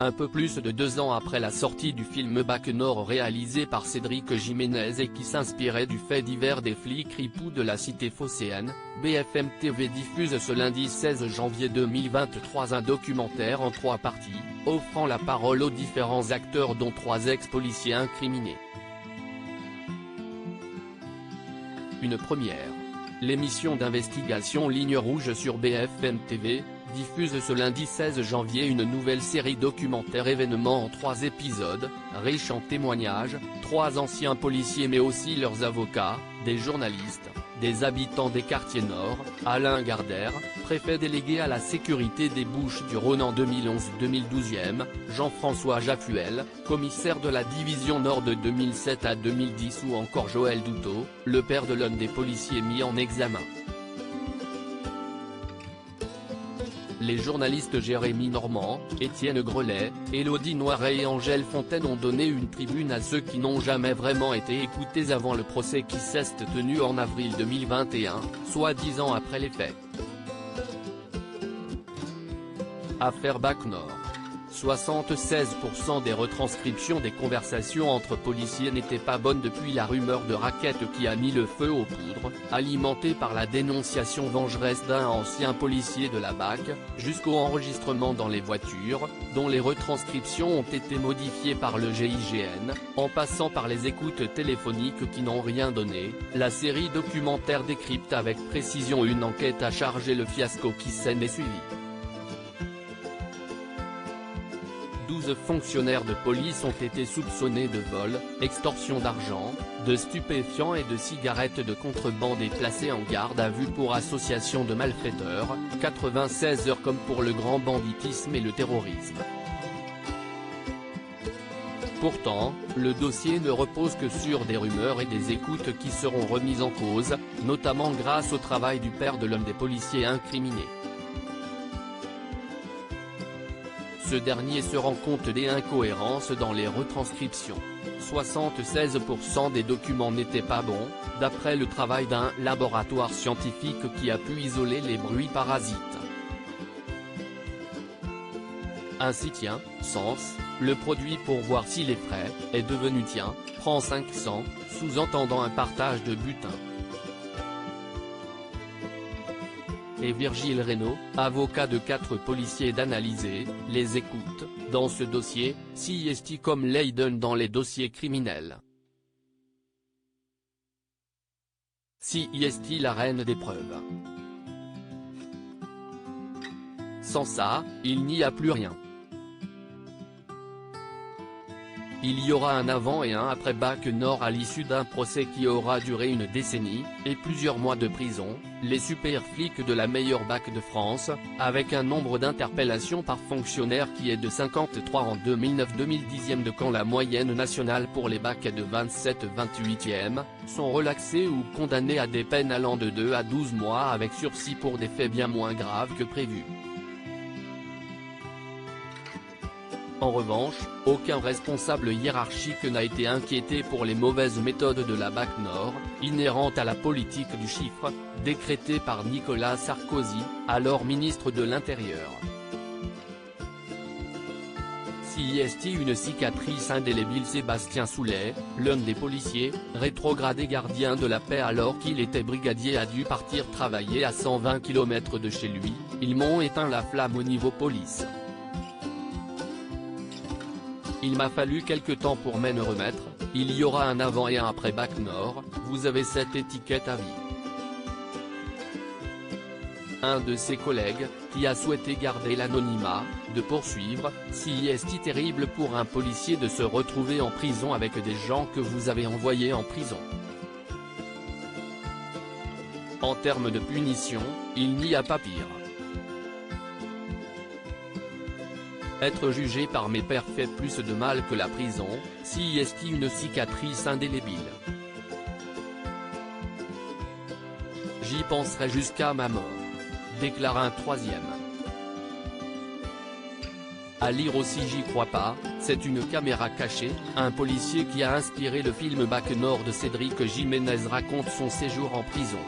Un peu plus de 2 ans après la sortie du film Bac Nord réalisé par Cédric Jiménez et qui s'inspirait du fait divers des flics ripoux de la cité phocéenne, BFM TV diffuse ce lundi 16 janvier 2023 un documentaire en 3 parties, offrant la parole aux différents acteurs dont 3 ex-policiers incriminés. Une première. L'émission d'investigation Ligne Rouge sur BFM TV diffuse ce lundi 16 janvier une nouvelle série documentaire événement en 3 épisodes, riche en témoignages, 3 anciens policiers mais aussi leurs avocats, des journalistes, des habitants des quartiers nord, Alain Gardère, préfet délégué à la sécurité des Bouches-du-Rhône en 2011-2012, Jean-François Jaffuel, commissaire de la division nord de 2007 à 2010 ou encore Joël Douteau, le père de l'un des policiers mis en examen. Les journalistes Jérémy Normand, Étienne Grelet, Élodie Noiret et Angèle Fontaine ont donné une tribune à ceux qui n'ont jamais vraiment été écoutés avant le procès qui s'est tenu en avril 2021, soit 10 ans après les faits. Affaire Bac Nord. 76% des retranscriptions des conversations entre policiers n'étaient pas bonnes depuis la rumeur de racket qui a mis le feu aux poudres, alimentée par la dénonciation vengeresse d'un ancien policier de la BAC, jusqu'au enregistrement dans les voitures, dont les retranscriptions ont été modifiées par le GIGN, en passant par les écoutes téléphoniques qui n'ont rien donné. La série documentaire décrypte avec précision une enquête à charger le fiasco qui s'en est suivi. 12 fonctionnaires de police ont été soupçonnés de vol, extorsion d'argent, de stupéfiants et de cigarettes de contrebande et placés en garde à vue pour association de malfaiteurs, 96 heures comme pour le grand banditisme et le terrorisme. Pourtant, le dossier ne repose que sur des rumeurs et des écoutes qui seront remises en cause, notamment grâce au travail du père de l'un des policiers incriminés. Ce dernier se rend compte des incohérences dans les retranscriptions. 76% des documents n'étaient pas bons, d'après le travail d'un laboratoire scientifique qui a pu isoler les bruits parasites. Ainsi sens, le produit pour voir s'il est frais, est devenu prend 500, sous-entendant un partage de butin. Et Virgile Reynaud, avocat de 4 policiers d'analyser les écoutes, dans ce dossier, CIST comme Leiden dans les dossiers criminels. CIST la reine des preuves. Sans ça, il n'y a plus rien. Il y aura un avant et un après Bac Nord à l'issue d'un procès qui aura duré une décennie, et plusieurs mois de prison, les super flics de la meilleure BAC de France, avec un nombre d'interpellations par fonctionnaire qui est de 53 en 2009-2010 de quand la moyenne nationale pour les BAC est de 27-28, sont relaxés ou condamnés à des peines allant de 2 à 12 mois avec sursis pour des faits bien moins graves que prévu. En revanche, aucun responsable hiérarchique n'a été inquiété pour les mauvaises méthodes de la BAC Nord, inhérentes à la politique du chiffre, décrétée par Nicolas Sarkozy, alors ministre de l'Intérieur. CIST une cicatrice indélébile. Sébastien Soulet, l'un des policiers, rétrogradé gardien de la paix alors qu'il était brigadier, a dû partir travailler à 120 km de chez lui. Ils m'ont éteint la flamme au niveau police. Il m'a fallu quelque temps pour m'en remettre, il y aura un avant et un après Bac Nord, vous avez cette étiquette à vie. Un de ses collègues, qui a souhaité garder l'anonymat, de poursuivre, CIST terrible pour un policier de se retrouver en prison avec des gens que vous avez envoyés en prison. En termes de punition, il n'y a pas pire. Être jugé par mes pairs fait plus de mal que la prison, CIST une cicatrice indélébile. J'y penserai jusqu'à ma mort, déclare un 3e. À lire aussi J'y crois pas, c'est une caméra cachée, un policier qui a inspiré le film Bac Nord de Cédric Jiménez raconte son séjour en prison.